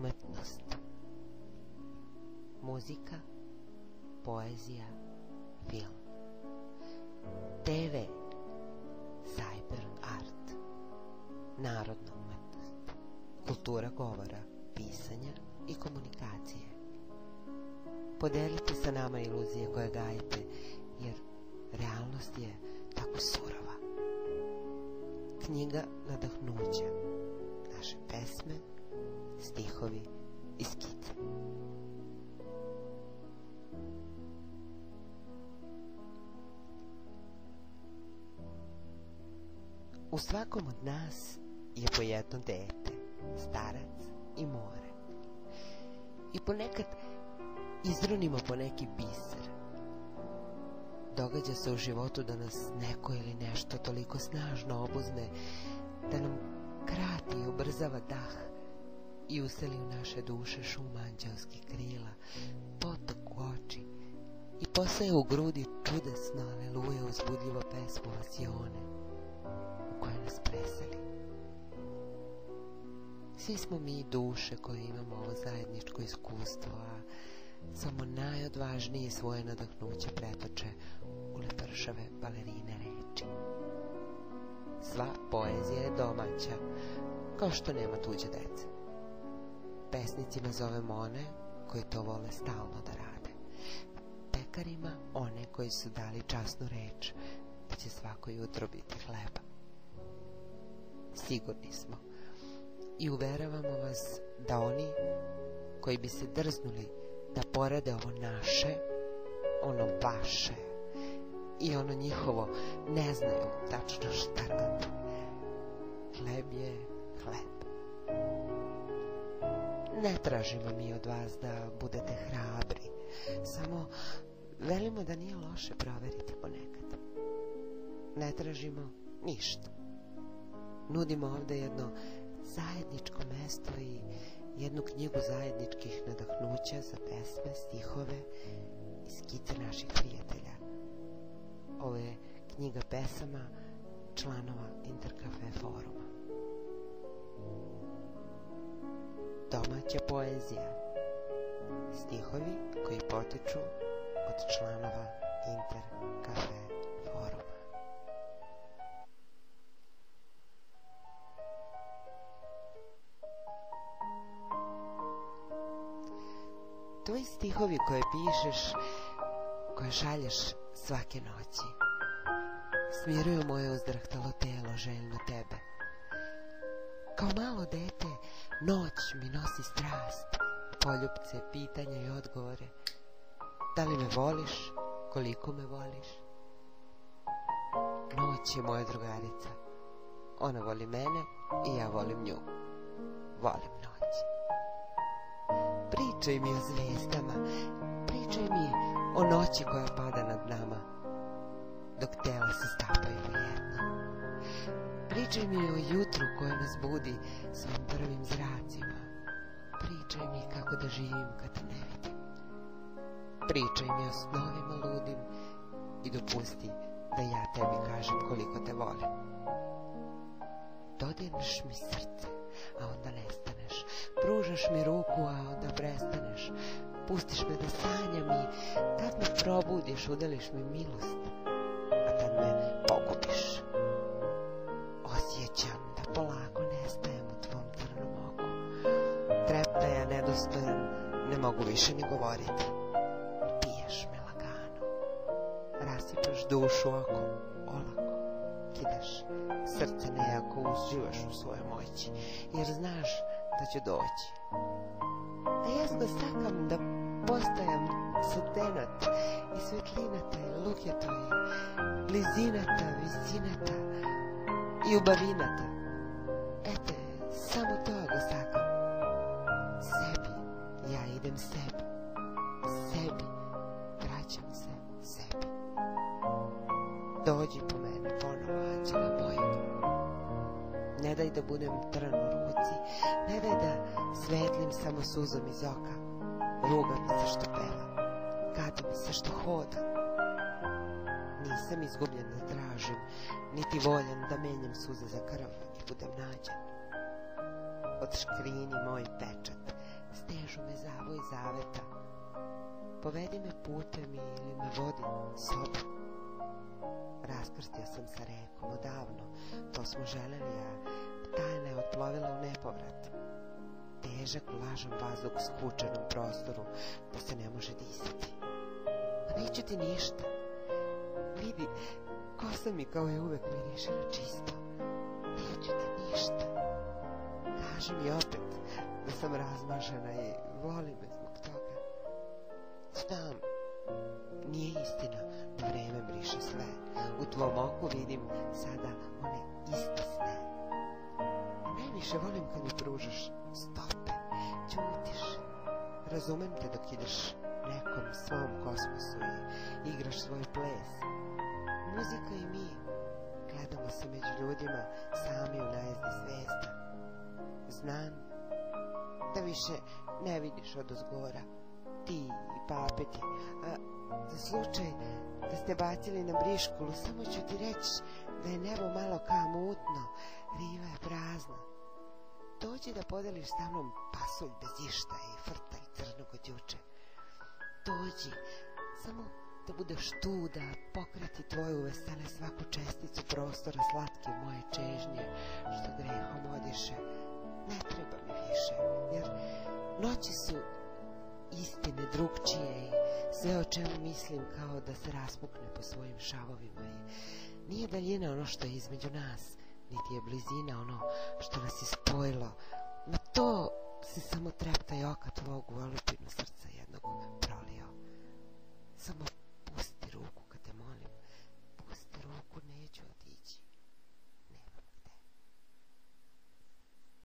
umetnost. Muzika, poezija, film, TV, cyber art, narodna umetnost, kultura govora, pisanja i komunikacije. Podelite sa nama iluzije koje gajite, jer realnost je tako surova. Knjiga nadahnuća, naše pesme, stihovi i skice. U svakom od nas je po jedno dete, starac i more. I ponekad izrunimo po neki biser. Događa se u životu da nas neko ili nešto toliko snažno obuzme da nam krati i ubrzava dah i useli u naše duše šum anđelskih krila, potok u oči i posaje u grudi čudesno aleluja uzbudljivo pesmu Vasione u kojoj nas preseli. Svi smo mi duše koje imamo ovo zajedničko iskustvo, a samo najodvažnije svoje nadahnuće pretoče u lepršave balerine reči. Sva poezija je domaća, kao što nema tuđe dece. Pesnicima zovemo one koji to vole stalno da rade. Pekarima one koji su dali časnu reč da će svako jutro biti hleba. Sigurni smo i uveravamo vas da oni koji bi se drznuli da porede ovo naše, ono vaše i ono njihovo, ne znaju tačno šta rade. Hleb je hleb. Ne tražimo mi od vas da budete hrabri, samo velimo da nije loše proveriti ponekad. Ne tražimo ništa. Nudimo ovde jedno zajedničko mesto i jednu knjigu zajedničkih nadahnuća za pesme, stihove i skice naših prijatelja. Ovo je knjiga pesama članova Interkafe foruma. Domaća poezija. Stihovi koji potiču od članova Interkafe foruma. Tvoji stihovi koje pišeš, koje šalješ svake noći, smiruju moje uzdrahtalo telo željno tebe. Kao malo dete, noć mi nosi strast, poljupce, pitanja i odgovore. Da li me voliš, koliko me voliš? Noć je moja drugarica. Ona voli mene i ja volim nju. Volim noć. Pričaj mi o zvijezdama, pričaj mi o noći koja pada nad nama, dok tela se stapaju u jedno. Pričaj mi o jutru koje nas budi svojim prvim zracima. Pričaj mi kako da živim kad te ne vidim. Pričaj mi o snovima ludim i dopusti da ja tebi kažem koliko te volim. Dodirneš mi srce, a onda nestaneš. Pružaš mi ruku, a onda prestaneš. Pustiš me da sanjam i tad me probudiš, udeliš mi milost, a tad me pogubiš. Osjećam da polako nestajem u tvom crnom oku. Treptaja, nedostojan, ne mogu više ni govoriti. Piješ me lagano, rasipaš dušu oko, olako, kidaš srce nejako, uživaš u svojoj moći, jer znaš da će doći. A ja sakam da postajam sutenat i svetlinata i lukjeta i blizinata, visinata i ubavinata. Ete, samo to sakam. Sebi, ja idem sebi. Sebi, vraćam se sebi. Dođi po mene ponovo, anđele moje. Ne daj da budem trn u ruci, ne daj da svetlim samo suzom iz oka. Ruga mi se što peva, gadi mi se što hoda. Nisam izgubljen da tražim, niti voljan da menjam suze za krv i budem nađen. Od škrini moj pečat, stežu me zavoj zaveta. Povedi me putem ili me vodi soba. Raskrstio sam sa rekom odavno, to smo želeli, a tajna je otplovila u nepovrat. Težak, vlažan vazduh u skučenom prostoru, da se ne može disati. Pa neću ti ništa. Vidi, kosa mi kao je uvek mirišila čisto. Neću ti ništa. Kaži mi opet da sam razmažena i voli me zbog toga. Znam, nije istina da vreme briše sve. U tvom oku vidim sada one iste sne. Najviše volim kad mi pružaš stope, ćutiš. Razumem te dok ideš nekom svom kosmosu i igraš svoj ples. Muzika i mi gledamo se među ljudima sami u najezdi zvijezda. Znam da više ne vidiš odozgora, ti i papeti. Za slučaj da ste bacili na briškulu, samo ću ti reći da je nebo malo kao mutno, riva je prazna. Dođi da podeliš sa mnom pasulj bez išta i frtalj crnog od juče. Dođi, samo da budeš tu, da pokrati tvoju vesele svaku česticu prostora slatke moje čežnje, što grehom odiše. Ne treba mi više, jer noći su istine drugčije i sve o čemu mislim kao da se raspukne po svojim šavovima i nije daljina ono što je između nas, niti je blizina ono što nas je spojilo. Ma to se samo treptaj oka tvog u olupinu srca jednog prolio. Samo